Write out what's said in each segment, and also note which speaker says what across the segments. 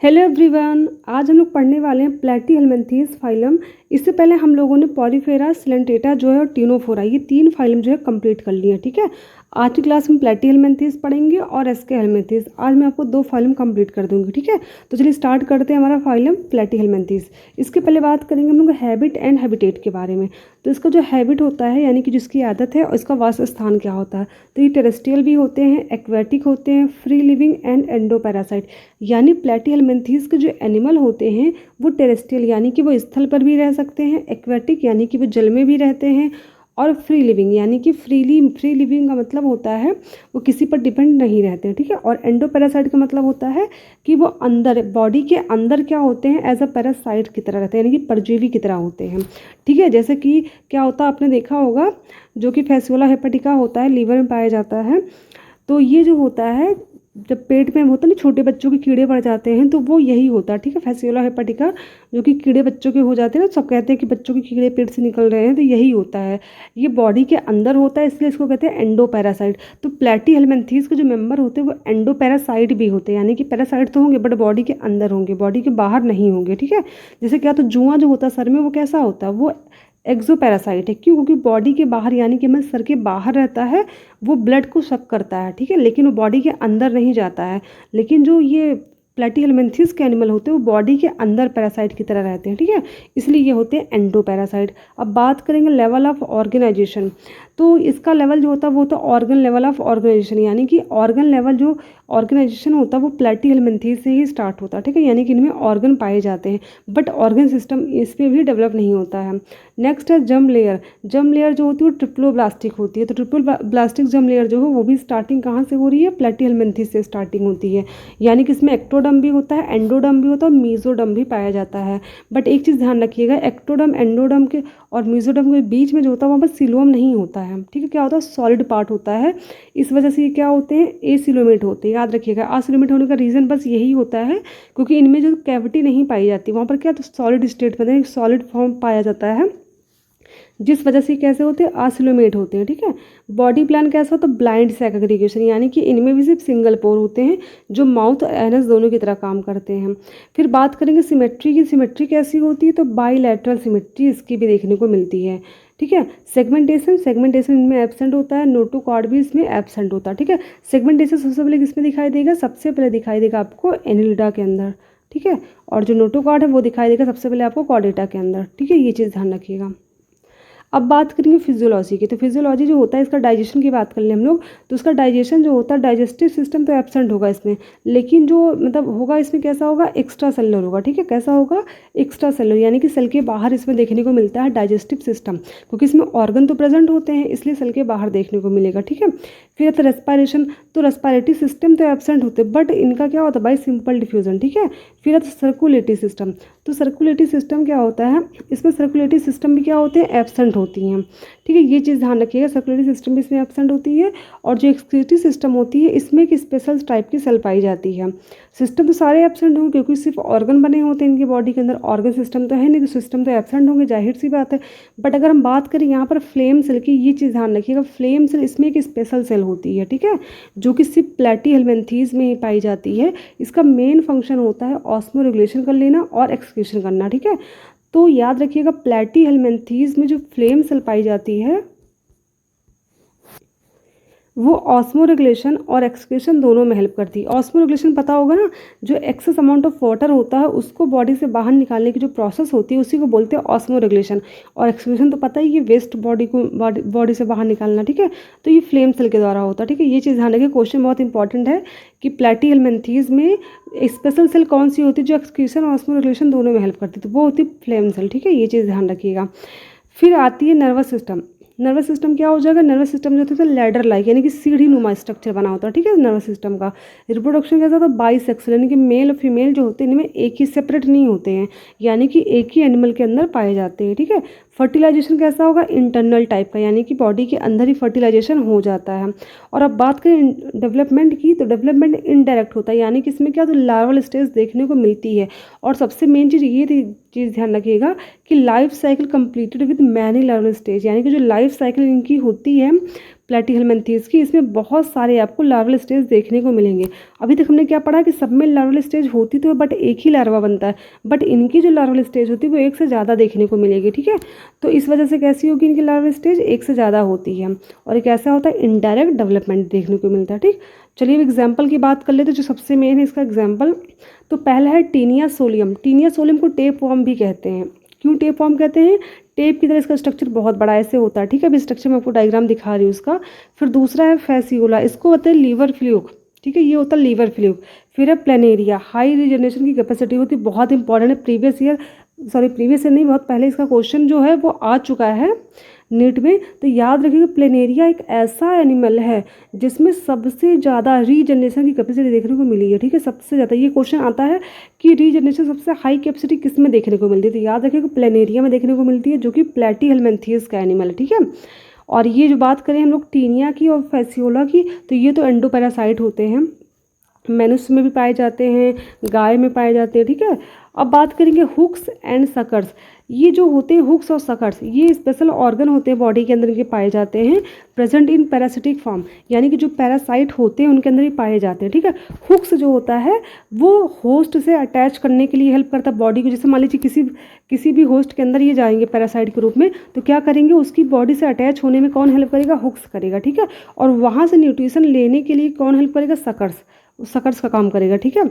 Speaker 1: Hello everyone, आज हम लोग पढ़ने वाले हैं प्लैटीहेल्मिन्थेस फाइलम। इससे पहले हम लोगों ने पॉलीफेरा, सिलेंटेटा जो है और टिनोफोरा, ये तीन फाइलम जो है कंप्लीट कर लिए हैं। ठीक है, आज की क्लास में प्लैटीहेल्मिन्थेस पढ़ेंगे और एस्केहेल्मिन्थेस। आज मैं आपको 2 फाइलम कंप्लीट कर दूंगी। ठीक है, तो चलिए स्टार्ट करते हैं हमारा फाइलम प्लैटीहेल्मिन्थेस। इसके पहले बात करेंगे हम लोग हैबिट एंड हैबिटेट के बारे में। तो इसका जो हैबिट होता है यानी कि जिसकी आदत है, और इसका वास स्थान क्या होता है। तो ये टेरेस्ट्रियल भी होते हैं, एक्वेटिक होते हैं, फ्री लिविंग एंड एंडोपैरासाइट। यानी प्लैटीहेल्मिन्थेस के जो एनिमल होते हैं वो टेरेस्ट्रियल यानी कि वो स्थल पर भी रह सकते हैं, एक्वेटिक यानी कि वो जल में भी रहते हैं, और फ्री लिविंग यानी कि फ्री लिविंग का मतलब होता है वो किसी पर डिपेंड नहीं रहते हैं। ठीक है, और एंडोपैरासाइट का मतलब होता है कि वो अंदर बॉडी के अंदर क्या होते हैं, एज अ पैरासाइट की तरह रहते हैं, यानी कि परजीवी की तरह होते हैं। ठीक है, जैसे कि क्या होता है आपने देखा होगा, जो कि फैसियोला हेपेटिका होता है, लीवर में पाया जाता है। तो ये जो होता है जब पेट में होता है ना, छोटे बच्चों के कीड़े पड़ जाते हैं, तो वो यही होता है। ठीक है, फैसियोला हेपेटिका जो कि कीड़े बच्चों के हो जाते हैं ना, सब कहते हैं कि बच्चों के कीड़े पेट से निकल रहे हैं, तो यही होता है। ये बॉडी के अंदर होता है, इसलिए इसको कहते हैं एंडोपैरासाइट। तो प्लैटीहेल्मिन्थेस के जो मेंबर होते हैं वो एंडोपैरासाइट भी होते हैं, यानी कि पैरासाइट तो होंगे बट बॉडी के अंदर होंगे, बॉडी के बाहर नहीं होंगे। ठीक है, जैसे क्या, तो जुआ जो होता है सर में, वो कैसा होता है, वो एक्सोपैरासाइट है। क्यों? क्योंकि बॉडी के बाहर यानी कि हमारे सर के बाहर रहता है, वो ब्लड को सक करता है। ठीक है, लेकिन वो बॉडी के अंदर नहीं जाता है। लेकिन जो ये प्लैटीहेल्मिन्थेस के एनिमल होते हैं वो बॉडी के अंदर पैरासाइट की तरह रहते हैं। ठीक है, इसलिए ये होते हैं एंडोपैरासाइट। अब बात करेंगे लेवल ऑफ ऑर्गेनाइजेशन। तो इसका लेवल जो होता है वो होता है ऑर्गन लेवल ऑफ ऑर्गेनाइजेशन, यानी कि ऑर्गन लेवल जो ऑर्गेनाइजेशन होता है वो प्लैटीहेल्मिन्थेस से ही स्टार्ट होता है। ठीक है, यानी कि इनमें ऑर्गन पाए जाते हैं, बट ऑर्गन सिस्टम इसमें भी डेवलप नहीं होता है। नेक्स्ट है जर्म लेयर। जर्म लेयर जो होती है वो ट्रिप्लोब्लास्टिक होती है। तो ट्रिप्लोब्लास्टिक जर्म लेयर जो है वो भी स्टार्टिंग कहाँ से हो रही है, प्लैटीहेल्मिन्थेस से स्टार्टिंग होती है। यानी कि इसमें एक्टोडर्म भी होता है, एंडोडर्म भी होता है और मीजोडर्म भी पाया जाता है। बट एक चीज़ ध्यान रखिएगा, एक्टोडर्म एंडोडर्म के और मीजोडर्म के बीच में जो होता है वहाँ पर सिलोम नहीं होता है। ठीक है, क्या होता है, सॉलिड पार्ट होता है। इस वजह से ये क्या होते हैं, एसिलोमेट होते हैं। याद रखिएगा, एसिलोमेट होने का रीज़न बस यही होता है क्योंकि इनमें जो कैविटी नहीं पाई जाती, वहाँ पर क्या, तो सॉलिड स्टेट में सॉलिड फॉर्म पाया जाता है, जिस वजह से कैसे होते हैं, आसिलोमेट होते हैं। ठीक है, बॉडी प्लान कैसा होता है, ब्लाइंड सेग्रीगेशन, यानी कि इनमें भी सिर्फ सिंगल पोर होते हैं जो माउथ और एनस दोनों की तरह काम करते हैं। फिर बात करेंगे सिमेट्री की। सिमेट्री कैसी होती है, तो बाईलैटरल सिमेट्री इसकी भी देखने को मिलती है। ठीक है, सेगमेंटेशन इनमें एब्सेंट होता है, नोटोकॉर्ड भी इसमें एब्सेंट होता है। ठीक है, सेगमेंटेशन सबसे पहले किसमें दिखाई देगा, सबसे पहले दिखाई देगा आपको एनिलिडा के अंदर। ठीक है, और जो नोटोकॉर्ड है वो दिखाई देगा सबसे पहले आपको कॉर्डेटा के अंदर। ठीक है, ये चीज़ ध्यान रखिएगा। अब बात करेंगे फिजियोलॉजी की। तो फिजियोलॉजी जो होता है, इसका डाइजेशन की बात कर लें हम लोग, तो इसका डाइजेशन जो होता है, डाइजेस्टिव सिस्टम तो एब्सेंट होगा इसमें, लेकिन जो मतलब होगा इसमें कैसा होगा, एक्स्ट्रा सेलुलर होगा। ठीक है, कैसा होगा, एक्स्ट्रा सेलुलर, यानी कि सेल के बाहर इसमें देखने को मिलता है डाइजेस्टिव सिस्टम, क्योंकि इसमें ऑर्गन तो प्रेजेंट होते हैं इसलिए सेल के बाहर देखने को मिलेगा। ठीक है, फिर तो रेस्पायरेशन, तो रेस्पायरेटरी सिस्टम तो एब्सेंट होते हैं बट इनका क्या होता है, बाई सिंपल डिफ्यूजन। ठीक है, फिर तो सर्कुलेटरी सिस्टम। तो सर्कुलेटरी सिस्टम क्या होता है, इसमें सर्कुलेटरी सिस्टम भी क्या होते हैं, एब्सेंट होती हैं। ठीक है, ये चीज़ ध्यान रखिएगा, सर्कुलेटरी सिस्टम भी इसमें एब्सेंट होती है। और जो एक्सक्रीटरी सिस्टम होती है इसमें एक स्पेशल टाइप की सेल पाई जाती है। सिस्टम तो सारे एब्सेंट होंगे क्योंकि सिर्फ ऑर्गन बने होते हैं इनकी बॉडी के अंदर, ऑर्गन सिस्टम तो है नहीं, तो सिस्टम तो एब्सेंट होंगे, जाहिर सी बात है। बट अगर हम बात करें यहाँ पर फ्लेम सेल की, ये चीज़ ध्यान रखिएगा, फ्लेम सेल इसमें एक स्पेशल सेल होती है। ठीक है, जो कि सिर्फ प्लैटीहेल्मिन्थेस में ही पाई जाती है। इसका मेन फंक्शन होता है ऑस्मो रेगुलेशन कर लेना और एक्सक्रीशन करना। ठीक है, तो याद रखिएगा प्लैटीहेल्मिन्थेस में जो फ्लेम सेल पाई जाती है वो ऑस्मो रेगुलेशन और एक्सक्रीशन दोनों में हेल्प करती है। ऑस्मो रेगुलेशन पता होगा ना, जो एक्सेस अमाउंट ऑफ वाटर होता है उसको बॉडी से बाहर निकालने की जो प्रोसेस होती है उसी को बोलते हैं ऑस्मो रेगुलेशन। और एक्सक्रीशन तो पता ही, ये वेस्ट बॉडी को बॉडी से बाहर निकालना। ठीक है, तो ये फ्लेम सेल के द्वारा होता है। ठीक है, ये चीज़ ध्यान रखिए, क्वेश्चन बहुत इंपॉर्टेंट है कि प्लैटीहेल्मिन्थेस में स्पेशल सेल कौन सी होती है जो एक्सक्रीशन और ऑस्मो रेगुलेशन दोनों में हेल्प करती है, तो वो होती है फ्लेम सेल। ठीक है, ये चीज़ ध्यान रखिएगा। फिर आती है नर्वस सिस्टम। नर्वस सिस्टम क्या हो जाएगा, नर्वस सिस्टम जो होता है लैडर लाइक, यानी कि सीढ़ी नुमा स्ट्रक्चर बना होता है। ठीक है, नर्वस सिस्टम का रिप्रोडक्शन कैसा होता है, बाईसेक्सुअल, यानी कि मेल और फीमेल जो होते हैं इनमें एक ही सेपरेट नहीं होते हैं, यानी कि एक ही एनिमल के अंदर पाए जाते हैं। ठीक है, फर्टिलाइजेशन कैसा होगा, इंटरनल टाइप का, यानी कि बॉडी के अंदर ही फर्टिलाइजेशन हो जाता है। और अब बात करें डेवलपमेंट की, तो डेवलपमेंट इनडायरेक्ट होता है, यानी कि इसमें क्या, तो लार्वल स्टेज देखने को मिलती है। और सबसे मेन चीज़ ये चीज़ ध्यान रखिएगा कि life cycle completed with many larval stage, यानी कि जो लाइफ साइकिल इनकी होती है प्लैटीहेल्मिन्थेस की, इसमें बहुत सारे आपको लार्वल स्टेज देखने को मिलेंगे। अभी तक हमने क्या पढ़ा कि सब में लार्वल स्टेज होती तो है बट एक ही लार्वा बनता है, बट इनकी जो लार्वल स्टेज होती है वो एक से ज़्यादा देखने को मिलेगी, ठीक है। तो इस वजह से कैसी होगी, इनकी लार्वल स्टेज एक से ज़्यादा होती है और एक ऐसा होता है इनडायरेक्ट डेवलपमेंट देखने को मिलता है, ठीक। चलिए अब एग्जाम्पल की बात कर लेते हैं, जो सबसे मेन है इसका एग्जाम्पल। तो पहला है टीनिया सोलियम। टीनिया सोलियम को टेप वर्म भी कहते हैं। क्यों टेप वर्म कहते हैं, टेप की तरह इसका स्ट्रक्चर बहुत बड़ा ऐसे होता है, ठीक है। अभी स्ट्रक्चर में आपको डायग्राम दिखा रही हूँ उसका। फिर दूसरा है फैसियोला, इसको होता है लीवर फ्लूक, ठीक है, ये होता है लीवर फ्लूक। फिर है प्लेनेरिया, हाई रीजनरेशन की कैपेसिटी होती है, बहुत इंपॉर्टेंट है, प्रीवियस ईयर नहीं, बहुत पहले इसका क्वेश्चन जो है वो आ चुका है नीट में। तो याद रखिएगा प्लेनेरिया एक ऐसा एनिमल है जिसमें सबसे ज़्यादा रीजनरेशन की कैपेसिटी देखने को मिली है, ठीक है, सबसे ज़्यादा। ये क्वेश्चन आता है कि रीजनरेशन सबसे हाई कैपेसिटी किस में देखने को मिलती है, तो याद रखिएगा प्लेनेरिया में देखने को मिलती है, जो कि प्लैटीहेल्मिन्थेस का एनिमल है, ठीक है। और ये जो बात करें हम लोग टीनिया की और फैसियोला की, तो ये तो एंडोपैरासाइट होते हैं, मनुष्य में भी पाए जाते हैं, गाय में पाए जाते हैं, ठीक है। अब बात करेंगे हुक्स एंड सकर्स। ये जो होते हैं हुक्स और सकर्स, ये स्पेशल ऑर्गन होते हैं बॉडी के अंदर के पाए जाते हैं, प्रेजेंट इन पैरासिटिक फॉर्म, यानी कि जो पैरासाइट होते हैं उनके अंदर ही पाए जाते हैं, ठीक है। हुक्स जो होता है वो होस्ट से अटैच करने के लिए हेल्प करता है बॉडी को। जैसे मान लीजिए किसी भी होस्ट के अंदर ये जाएंगे पैरासाइट के रूप में, तो क्या करेंगे, उसकी बॉडी से अटैच होने में कौन हेल्प करेगा, हुक्स करेगा, ठीक है। और वहाँ से न्यूट्रिशन लेने के लिए कौन हेल्प करेगा, सकर्स का काम करेगा, ठीक है।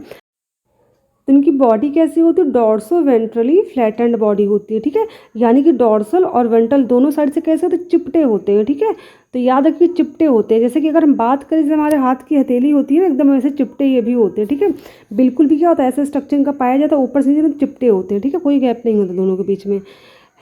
Speaker 1: तो इनकी बॉडी कैसी होती है, डॉर्सो वेंट्रली फ्लैटेंड बॉडी होती है, ठीक है। यानी कि डॉर्सल और वेंट्रल दोनों साइड से कैसे होते हैं, चिपटे होते हैं, ठीक है। तो याद रखिए चिपटे होते हैं, जैसे कि अगर हम बात करें जैसे हमारे हाथ की हथेली होती है एकदम वैसे चिपटे ये भी होते हैं, ठीक है। बिल्कुल भी क्या होता है, ऐसे स्ट्रक्चर इनका पाया जाता है, ऊपर से नीचे चिपटे होते हैं, ठीक है, कोई गैप नहीं होता दोनों के बीच में।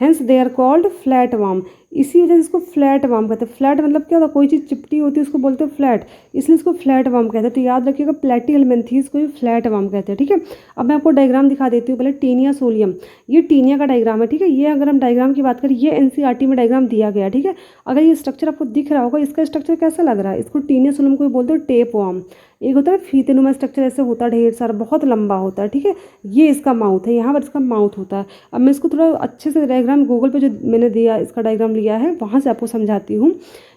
Speaker 1: Hence they are called flat worm, इसी वजह से इसको फ्लैट वार्म कहते हैं। फ्लैट मतलब क्या होता है, कोई चीज़ चिपटी होती है उसको बोलते हैं फ्लैट, इसलिए इसको फ्लैट वार्म कहते हैं। तो याद रखिएगा प्लैटीहेल्मिन्थेस को भी फ्लैट वार्म कहते हैं, ठीक है। अब मैं आपको डायग्राम दिखा देती हूँ पहले। टीनिया सोलियम, ये टीनिया का डायग्राम है, ठीक है। ये अगर हम डायग्राम की बात करें, ये एनसीईआरटी में डायग्राम दिया गया, ठीक है। अगर ये स्ट्रक्चर आपको दिख रहा होगा, इसका स्ट्रक्चर कैसा लग रहा है, इसको टीनिया सोलियम को बोलते हैं टेप वार्म। एक होता है फीतेनुमा स्ट्रक्चर, ऐसे होता है ढेर सारा, बहुत लंबा होता है, ठीक है। ये इसका माउथ है, यहाँ पर इसका माउथ होता है। अब मैं इसको थोड़ा अच्छे से डायग्राम गूगल पे जो मैंने दिया इसका डायग्राम लिया है वहाँ से आपको समझाती हूँ।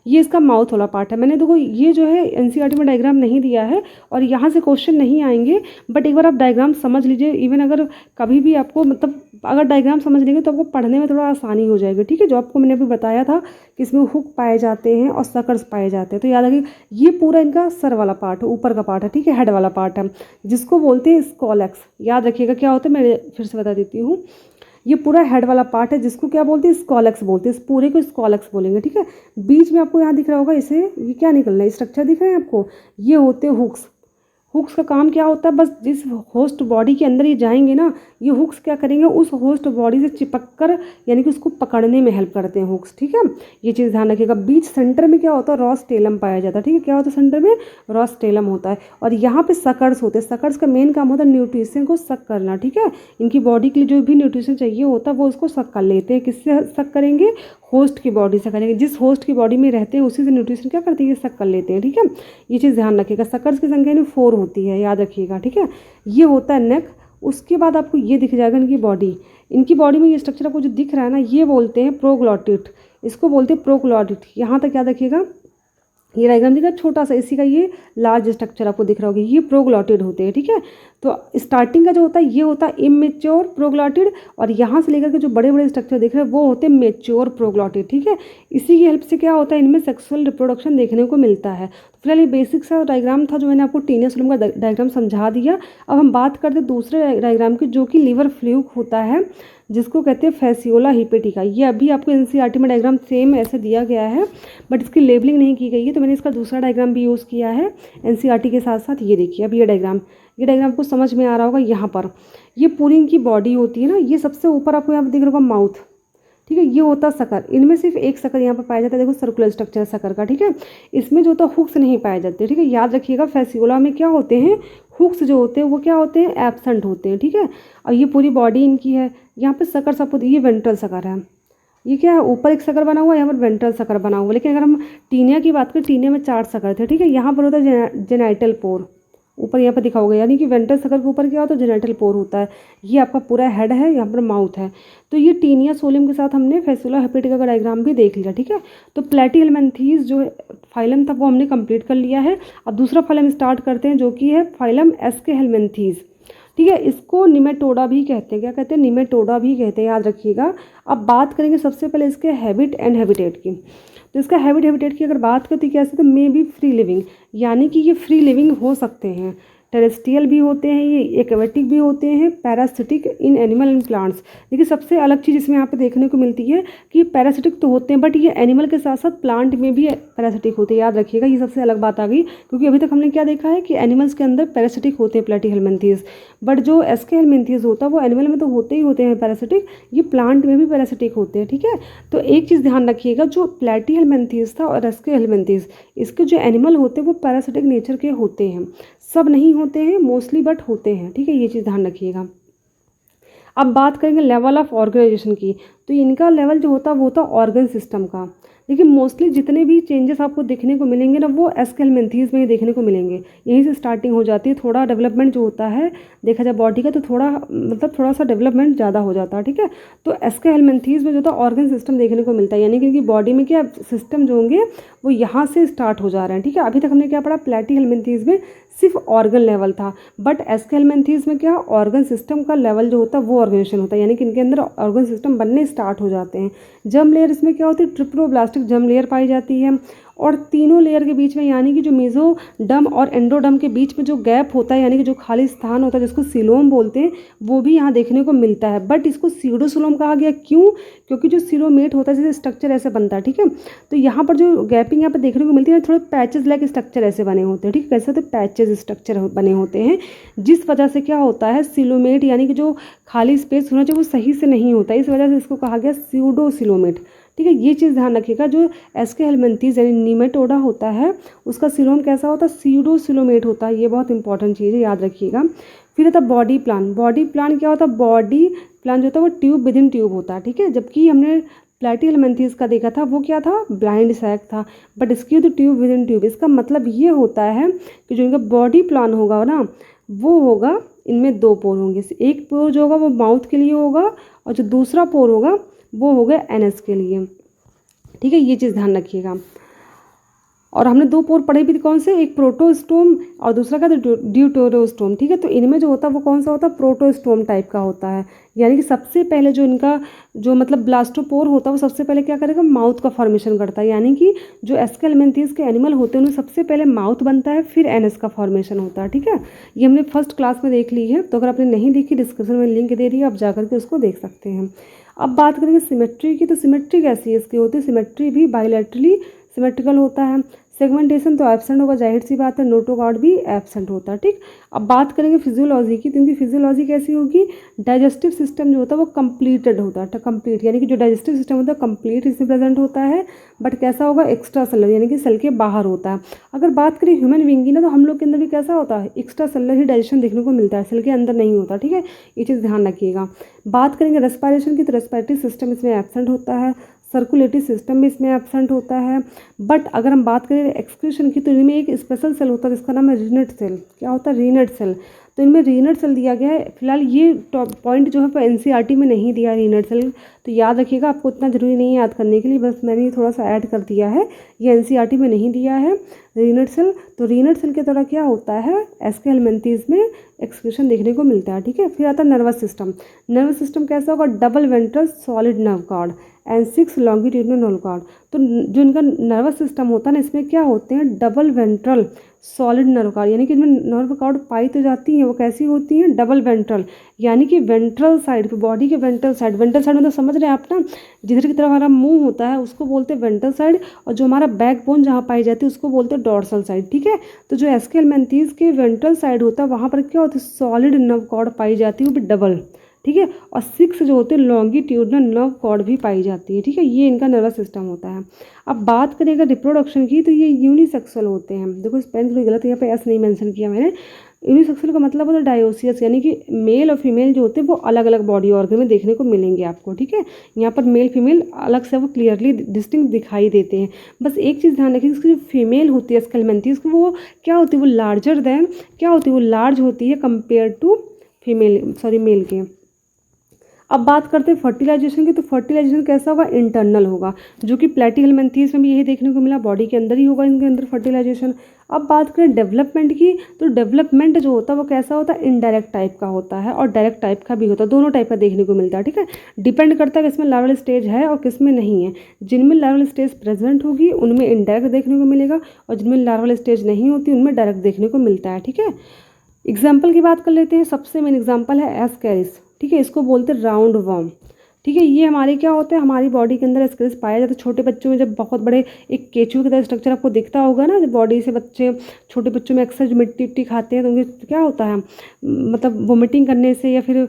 Speaker 1: ये इसका माउथ वाला पार्ट है। मैंने देखो ये जो है एनसीईआरटी में डायग्राम नहीं दिया है और यहाँ से क्वेश्चन नहीं आएंगे, बट एक बार आप डायग्राम समझ लीजिए। इवन अगर कभी भी आपको मतलब अगर डायग्राम समझ लेंगे तो आपको पढ़ने में थोड़ा आसानी हो जाएगी, ठीक है। जो आपको मैंने अभी बताया था कि इसमें हुक पाए जाते हैं और सकर्स पाए जाते हैं, तो याद रखिए ये पूरा इनका सर वाला पार्ट है, ऊपर का पार्ट है, ठीक है, हेड वाला पार्ट है, जिसको बोलते हैं स्कॉलेक्स। याद रखिएगा क्या होता है, मैं फिर से बता देती हूँ। ये पूरा हेड वाला पार्ट है जिसको क्या बोलते हैं, स्कॉलेक्स बोलते हैं, इस पूरे को स्कॉलेक्स बोलेंगे, ठीक है। बीच में आपको यहाँ दिख रहा होगा, इसे ये क्या निकलना है, स्ट्रक्चर दिख रहा है आपको, ये होते हैं हुक्स। हुक्स का काम क्या होता है, बस जिस होस्ट बॉडी के अंदर ये जाएंगे ना, ये हुक्स क्या करेंगे, उस होस्ट बॉडी से चिपक कर यानी कि उसको पकड़ने में हेल्प करते हैं हुक्स, ठीक है। ये चीज़ ध्यान रखिएगा। बीच सेंटर में क्या होता है, रॉस्टेलम पाया जाता है, ठीक है। क्या होता है सेंटर में, रॉस्टेलम होता है, और यहाँ पे सकर्स होते हैं। सकर्स का मेन काम होता है न्यूट्रिशन को सक करना, ठीक है। इनकी बॉडी के लिए जो भी न्यूट्रिशन चाहिए होता है वो उसको सक कर लेते हैं। किससे सक करेंगे, होस्ट की बॉडी से करेंगे। जिस होस्ट की बॉडी में रहते हैं उसी से न्यूट्रिशन क्या करते हैं, ये सक कर लेते हैं, ठीक है। ये चीज़ ध्यान रखिएगा। सकर्स की संख्या यानी 4 होती है, याद रखिएगा, ठीक है। ये होता है नेक। उसके बाद आपको ये दिख जाएगा इनकी बॉडी। इनकी बॉडी में ये स्ट्रक्चर आपको जो दिख रहा है ना, ये बोलते हैं प्रोग्लॉटिड, इसको बोलते हैं प्रोग्लॉटिड। यहाँ तक याद रखिएगा। ये डायग्राम दिखा छोटा सा, इसी का ये लार्ज स्ट्रक्चर आपको दिख रहा होगा, ये प्रोग्लॉटिड होते हैं, ठीक है। तो स्टार्टिंग का जो होता है ये होता है इमेच्योर प्रोग्लॉटिड, और यहाँ से लेकर के जो बड़े बड़े स्ट्रक्चर दिख रहे हैं वो होते हैं मेच्योर प्रोग्लॉटिड, ठीक है। इसी की हेल्प से क्या होता है, इनमें सेक्सुअल रिप्रोडक्शन देखने को मिलता है। फिलहाल ये बेसिक सा डायग्राम था जो मैंने आपको टीनिया सोलियम का डायग्राम समझा दिया। अब हम बात करते हैं दूसरे डायग्राम की, जो कि लीवर फ्लूक होता है, जिसको कहते हैं फैसियोला हिपेटिका। ये अभी आपको एनसीईआरटी में डायग्राम सेम ऐसे दिया गया है, बट इसकी लेबलिंग नहीं की गई है, तो मैंने इसका दूसरा डायग्राम भी यूज़ किया है एनसीईआरटी के साथ साथ। ये देखिए अब ये डायग्राम आपको समझ में आ रहा होगा। यहाँ पर ये पूरी इनकी बॉडी होती है ना, ये सबसे ऊपर आपको यहाँ पर दिख रहा होगा माउथ, ठीक है। ये होता सकर, इनमें सिर्फ एक सकर यहाँ पर पाया जाता है, देखो सर्कुलर स्ट्रक्चर सकर का, ठीक है। इसमें जो होता है हुक्स नहीं पाए जाते, ठीक है। याद रखिएगा फैसियोला में क्या होते हैं, हुक्स जो होते हैं वो क्या होते हैं, एब्सेंट होते हैं, ठीक है। अब ये पूरी बॉडी इनकी है, यहाँ पे सकर सपोज ये वेंट्रल सकर है, ये क्या है ऊपर एक सकर बना हुआ है, यहाँ पर वेंट्रल सकर बना हुआ है। लेकिन अगर हम टीनिया की बात करें, टीनिया में 4 सकर थे, ठीक है। यहाँ पर होता है जेनाइटल पोर, ऊपर यहाँ पर दिखा होगा, यानी कि वेंट्रल सर्कल के ऊपर क्या होता है, जेनिटल पोर होता है। ये आपका पूरा हेड है, यहाँ पर माउथ है। तो ये टीनिया सोलियम के साथ हमने फेसुला हेपेटिका का डायग्राम भी देख लिया, ठीक है। तो प्लेटीहेलमिन्थीज जो फाइलम था वो हमने कंप्लीट कर लिया है। अब दूसरा फाइलम स्टार्ट करते हैं, जो कि है फाइलम एस्केहेलमिन्थीज, ठीक है। इसको निमेटोडा भी कहते हैं, क्या कहते हैं, निमेटोडा भी कहते हैं, याद रखिएगा। अब बात करेंगे सबसे पहले इसके हैबिट एंड हैबिटेट की। तो इसका हैबिटेट की अगर बात करती कैसे, तो मे बी फ्री लिविंग, यानी कि ये फ्री लिविंग हो सकते हैं। टेरेस्ट्रियल भी होते हैं, ये एक्वेटिक भी होते हैं, parasitic in animal and plants. देखिए सबसे अलग चीज़ इसमें यहाँ पे देखने को मिलती है कि पैरासिटिक तो होते हैं, बट ये एनिमल के साथ साथ प्लांट में भी पैरासिटिक होते हैं, याद रखिएगा। ये सबसे अलग बात आ गई, क्योंकि अभी तक हमने क्या देखा है कि एनिमल्स के अंदर पैरासिटिक होते हैं प्लेटीहेलमिन्थीज, बट जो एस्केहेलमिन्थीज होता है वो एनिमल में तो होते ही होते हैं पैरासिटिक, ये प्लांट में भी पैरासिटिक होते हैं, ठीक है। तो एक चीज़ ध्यान रखिएगा, जो प्लेटीहेलमिन्थीज था और एस्केहेलमिन्थीज, इसके जो एनिमल होते हैं वो पैरासिटिक नेचर के होते हैं, सब नहीं होते हैं मोस्टली, बट होते हैं, ठीक है। ये चीज़ ध्यान रखिएगा। अब बात करेंगे लेवल ऑफ ऑर्गेनाइजेशन की। तो इनका लेवल जो होता है वो होता है ऑर्गन सिस्टम का। देखिए मोस्टली जितने भी चेंजेस आपको देखने को मिलेंगे ना, वो एस्केहेलमिन्थीज में ही देखने को मिलेंगे। यहीं से स्टार्टिंग हो जाती है, थोड़ा डेवलपमेंट जो होता है देखा जाए बॉडी का, तो थोड़ा मतलब थोड़ा सा डेवलपमेंट ज़्यादा हो जाता है, ठीक है। तो एस्केहेलमिन्थीज में जो होता है ऑर्गन सिस्टम देखने को मिलता है, यानी कि इनकी बॉडी में क्या सिस्टम जो होंगे वो यहाँ से स्टार्ट हो जा रहे हैं, ठीक है। अभी तक हमने क्या पढ़ा, प्लेटीहेलमिन्थीज में सिर्फ ऑर्गन लेवल था, बट एस्केहेलमिन्थीज में क्या ऑर्गन सिस्टम का लेवल जो होता है वो ऑर्गेनाइजेशन होता है, यानी कि इनके अंदर ऑर्गन सिस्टम बनने स्टार्ट हो जाते हैं। जर्म लेयर इसमें क्या होती है, ट्रिप्लोब्लास्टिक जर्म लेयर पाई जाती है, और तीनों लेयर के बीच में, यानी कि जो मेसोडर्म और एंडोडर्म के बीच में जो गैप होता है, यानी कि जो खाली स्थान होता है जिसको सीलोम बोलते हैं, वो भी यहाँ देखने को मिलता है। बट इसको सीडोसीलोम कहा गया, क्यों, क्योंकि जो सीलोमेट होता है जैसे स्ट्रक्चर ऐसे बनता है, ठीक है। तो यहाँ पर जो गैपिंग यहाँ पर देखने को मिलती है, थोड़े पैचेस लाइक स्ट्रक्चर ऐसे बने होते हैं, ठीक है। कैसे, तो पैचेस स्ट्रक्चर बने होते हैं, जिस वजह से क्या होता है, सीलोमेट यानी कि जो खाली स्पेस होना चाहिए वो सही से नहीं होता, इस वजह से इसको कहा गया सीडोसीलोमेट, ठीक है। ये चीज़ ध्यान रखिएगा। जो एस्केहेलमिन्थीज यानी निमेटोडा होता है उसका सीलोम कैसा होता है, सीडोसीलोमेट होता है, ये बहुत इंपॉर्टेंट चीज़ है, याद रखिएगा। फिर आता है बॉडी प्लान। बॉडी प्लान क्या होता है, बॉडी प्लान जो होता है वो ट्यूब विद इन ट्यूब होता है, ठीक है। जबकि हमने प्लेटीहेलमिन्थीज का देखा था वो क्या था, ब्लाइंड सैक था, बट इसकी तो ट्यूब विद इन ट्यूब। इसका मतलब ये होता है कि जो इनका बॉडी प्लान होगा ना, वो होगा, इनमें दो पोर होंगे, एक पोर जो होगा वो माउथ के लिए होगा, और जो दूसरा पोर होगा वो हो गया एनएस के लिए, ठीक है। ये चीज़ ध्यान रखिएगा। और हमने दो पोर पढ़े भी थे, कौन से, एक प्रोटोस्टोम और दूसरा क्या था, ड्यूटेरोस्टोम, ठीक है। तो इनमें जो होता है वो कौन सा होता है, प्रोटोस्टोम टाइप का होता है, यानी कि सबसे पहले जो इनका जो मतलब ब्लास्टोपोर होता है वो सबसे पहले क्या करेगा, माउथ का फॉर्मेशन करता है, यानी कि जो एस्केहेलमिन्थीज के एनिमल होते हैं उनमें सबसे पहले माउथ बनता है, फिर एनएस का फॉर्मेशन होता है, ठीक है। ये हमने फर्स्ट क्लास में देख ली है, तो अगर आपने नहीं देखी डिस्क्रिप्शन में लिंक दे रही है, आप जाकर के उसको देख सकते हैं। अब बात करेंगे सिमेट्री की। तो सिमेट्री कैसी है इसकी होती है, सिमेट्री भी बायलैटरली सिमेट्रिकल होता है। सेगमेंटेशन तो एब्सेंट होगा, जाहिर सी बात है, नोटोकॉर्ड भी एब्सेंट होता है, ठीक। अब बात करेंगे फिजियोलॉजी की। तो इनकी फिजियोलॉजी कैसी होगी, डाइजेस्टिव सिस्टम जो होता है वो कंप्लीटेड होता है, कंप्लीट, यानी कि जो डाइजेस्टिव सिस्टम होता है कंप्लीट इसमें प्रेजेंट होता है, बट कैसा होगा, एक्स्ट्रा सेलर, यानी कि सेल के बाहर होता है। अगर बात करें ह्यूमन बीइंग की ना, तो हम लोग के अंदर भी कैसा होता है, एक्स्ट्रा सेलर ही डाइजेशन देखने को मिलता है, सेल के अंदर नहीं होता, ठीक है। ये चीज़ ध्यान रखिएगा। बात करेंगे रेस्पिरेशन की, तो रेस्पिरेटरी सिस्टम इसमें एब्सेंट होता है, सर्कुलेटरी सिस्टम भी इसमें एब्सेंट होता है। बट अगर हम बात करें एक्सक्रीशन की, तो इनमें एक स्पेशल सेल होता है जिसका नाम है रीनट सेल। क्या होता है, रीनट सेल। तो इनमें रीनट सेल दिया गया है। फिलहाल ये टॉप पॉइंट जो है वो एनसीईआरटी में नहीं दिया रीनट सेल, तो याद रखिएगा, आपको इतना ज़रूरी नहीं है याद करने के लिए, बस मैंने थोड़ा सा ऐड कर दिया है, ये एनसीईआरटी में नहीं दिया है रीनट सेल। तो रीनट सेल के द्वारा क्या होता है, एस्केहेलमिन्थीज में एक्सक्रीशन देखने को मिलता है, ठीक है। फिर आता है नर्वस सिस्टम। नर्वस सिस्टम कैसा होगा, double ventral solid nerve cord and 6 longitudinal nerve cord. तो जो इनका नर्वस सिस्टम होता है ना, इसमें क्या होते हैं, double ventral solid nerve cord, यानी कि इनमें नर्व कॉर्ड पाई तो जाती हैं, वो कैसी होती हैं, डबल वेंट्रल, यानी कि वेंट्रल साइड पे, बॉडी के वेंट्रल साइड। वेंट्रल साइड मतलब समझ रहे हैं आप ना, जिधर की तरफ हमारा मुंह होता है उसको बोलते हैं वेंट्रल साइड, और जो हमारा बैकबोन जहाँ पाई जाती है उसको बोलते हैं डॉर्सल साइड, ठीक है। तो जो एस्केहेलमिन्थीज के वेंट्रल साइड होता है वहाँ पर क्या होता है, सॉलिड नर्व कॉर्ड पाई जाती है, वो भी डबल, ठीक है। और 6 जो होते हैं लॉन्गिट्यूडनल नर्व कॉर्ड भी पाई जाती है, ठीक है। ये इनका नर्वस सिस्टम होता है। अब बात करें अगर रिप्रोडक्शन की, तो ये यूनिसेक्सुअल होते हैं। देखो इस पेन थोड़ी गलत है, यहाँ पे एस नहीं मेंशन किया मैंने, यूनिसेक्सुअल का मतलब होता है डायोसियस, यानी कि मेल और फीमेल जो होते हैं वो अलग अलग बॉडी ऑर्गन में देखने को मिलेंगे आपको, ठीक है। यहाँ पर मेल फीमेल अलग से वो क्लियरली डिस्टिंक्ट दिखाई देते हैं। बस एक चीज़ ध्यान रखिए, इसकी जो फीमेल होती है स्केलमेंथीज की, वो क्या होती है, वो लार्जर देन क्या होती है, वो लार्ज होती है कंपेयर टू मेल के। अब बात करते हैं फर्टिलाइजेशन की। तो फर्टिलाइजेशन कैसा होगा, इंटरनल होगा, जो कि प्लेटीहेलमिन्थीज में भी यही देखने को मिला, बॉडी के अंदर ही होगा इनके अंदर फर्टिलाइजेशन। अब बात करें डेवलपमेंट की, तो डेवलपमेंट जो होता है वो कैसा होता है, इनडायरेक्ट टाइप का होता है और डायरेक्ट टाइप का भी होता है, दोनों टाइप का देखने को मिलता है, ठीक है। डिपेंड करता है किसमें लार्वल स्टेज है और किसमें नहीं है। जिनमें लार्वल स्टेज प्रेजेंट होगी उनमें इनडायरेक्ट देखने को मिलेगा, और जिनमें लार्वल स्टेज नहीं होती उनमें डायरेक्ट देखने को मिलता है, ठीक है। एग्जाम्पल की बात कर लेते हैं। सबसे मेन एग्जाम्पल है एस्केरिस, ठीक है, इसको बोलते हैं राउंड वर्म, ठीक है। ये हमारे क्या होता है, हमारी बॉडी के अंदर एस्केरिस पाया जाता है। छोटे बच्चों में जब बहुत बड़े एक केचुए की तरह स्ट्रक्चर आपको दिखता होगा ना, जब बॉडी से बच्चे छोटे बच्चों में अक्सर जो मिट्टी उट्टी खाते हैं तो उनके क्या होता है, मतलब वोमिटिंग करने से या फिर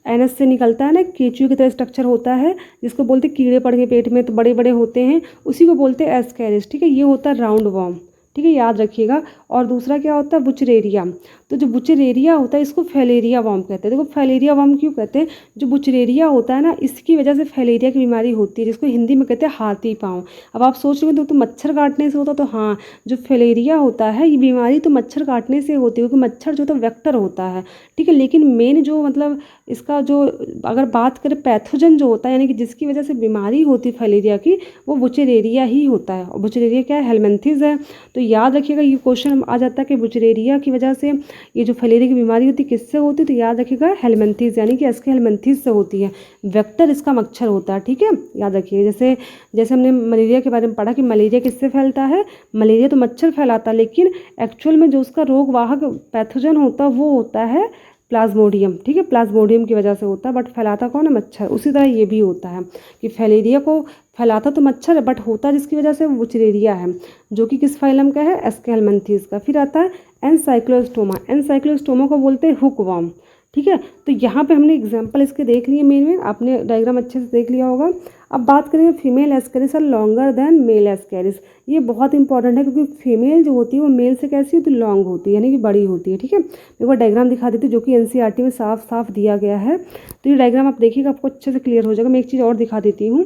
Speaker 1: एनस से निकलता है ना, केचुए की तरह स्ट्रक्चर होता है, जिसको बोलते हैं कीड़े पड़ गए पेट में तो बड़े बड़े होते हैं, उसी को बोलते हैं एस्केरिस, ठीक है। ये होता है राउंड वर्म, ठीक है, याद रखिएगा। और दूसरा क्या होता है, बुचरेरिया। तो जो बुचरेरिया होता है इसको फैलेरिया वर्म कहते हैं। देखो फैलेरिया वर्म क्यों कहते हैं, जो बुचरेरिया होता है ना, इसकी वजह से फैलेरिया की बीमारी होती है, जिसको हिंदी में कहते हैं हाथी पाँव। अब आप सोच रहे हो तो मच्छर काटने से होता, तो हाँ, जो फैलेरिया होता है ये बीमारी तो मच्छर काटने से होती है, क्योंकि मच्छर जो तो वेक्टर होता है, ठीक है। लेकिन मेन जो मतलब इसका जो अगर बात करें पैथोजन जो होता है, यानी कि जिसकी वजह से बीमारी होती है फैलेरिया की, वो बुचरेरिया ही होता है। और बुचरेरिया क्या है, हेलमिन्थेस है। तो याद रखिएगा, ये क्वेश्चन आ जाता है कि बुचरेरिया की वजह से ये जो फैलेरिया की बीमारी होती है किससे होती है, तो याद रखिएगा हेलमिन्थेस, यानी कि एस्के हेलमिन्थेस से होती है। वेक्टर इसका मच्छर होता है, ठीक है, याद रखिए। जैसे जैसे हमने मलेरिया के बारे में पढ़ा कि मलेरिया किससे फैलता है, मलेरिया तो मच्छर फैलाता है, लेकिन एक्चुअल में जो उसका रोग वाहक पैथोजन होता है वो होता है प्लाज्मोडियम, ठीक है, प्लाज्मोडियम की वजह से होता है, बट फैलाता कौन है, मच्छर। उसी तरह ये भी होता है कि फैलेरिया को फैलाता तो मच्छर है, बट होता जिसकी वजह से बुचरेरिया है, जो कि किस फाइलम का है, एस्केलमेंथीज का। फिर आता है एनसाइक्लोस्टोमा। एनसाइक्लोस्टोमा को बोलते हैं हुक वर्म, ठीक है। तो यहाँ पे हमने एग्जाम्पल इसके देख लिए, मेन आपने डायग्राम अच्छे से देख लिया होगा। अब बात करेंगे female ascaris are longer than male ascaris. ये बहुत इंपॉर्टेंट है, क्योंकि फीमेल जो होती है वो मेल से कैसी होती है, लॉन्ग होती है, यानी कि बड़ी होती है, ठीक है। एक बार डायग्राम दिखा देती हूँ, जो कि एनसीईआरटी में साफ साफ दिया गया है। तो ये डायग्राम आप देखिएगा, आपको अच्छे से क्लियर हो जाएगा। मैं एक चीज़ और दिखा देती हूँ,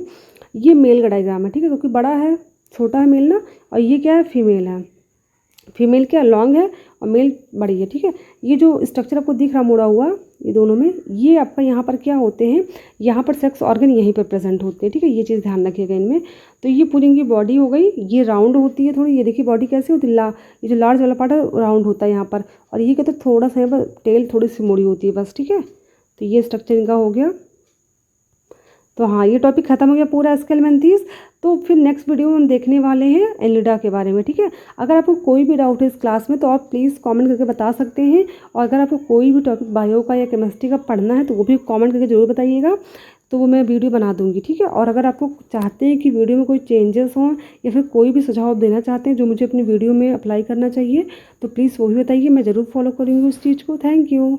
Speaker 1: ये मेल का डायग्राम है, ठीक है, क्योंकि बड़ा है, छोटा है मेल ना, और ये क्या है, फीमेल है। फीमेल क्या लॉन्ग है और मेल बड़ी है, ठीक है। ये जो स्ट्रक्चर आपको दिख रहा मुड़ा हुआ, ये दोनों में, ये आपका यहाँ पर क्या होते हैं, यहाँ पर सेक्स ऑर्गन यहीं पर प्रेजेंट होते हैं, ठीक है। ये चीज़ ध्यान रखिएगा इनमें। तो ये पूरी इनकी बॉडी हो गई, ये राउंड होती है थोड़ी, ये देखिए बॉडी कैसे होती है, ये जो लार्ज वाला पार्ट है राउंड होता है यहाँ पर, और ये कहते हैं थोड़ा सा यहाँ पर टेल थोड़ी सी मुड़ी होती है बस, ठीक है। तो ये स्ट्रक्चर इनका हो गया। तो हाँ, ये टॉपिक खत्म हो गया पूरा एस्केलमेंथीज। तो फिर नेक्स्ट वीडियो में हम देखने वाले हैं एनिलिडा के बारे में, ठीक है। अगर आपको कोई भी डाउट है इस क्लास में तो आप प्लीज़ कमेंट करके बता सकते हैं, और अगर आपको कोई भी टॉपिक बायो का या केमिस्ट्री का पढ़ना है तो वो भी कमेंट करके ज़रूर बताइएगा, तो वो मैं वीडियो बना दूंगी, ठीक है। और अगर आपको चाहते हैं कि वीडियो में कोई चेंजेस हों या फिर कोई भी सुझाव देना चाहते हैं जो मुझे अपनी वीडियो में अप्लाई करना चाहिए, तो प्लीज़ वो भी बताइए, मैं ज़रूर फॉलो करूँगी उस चीज़ को। Thank you.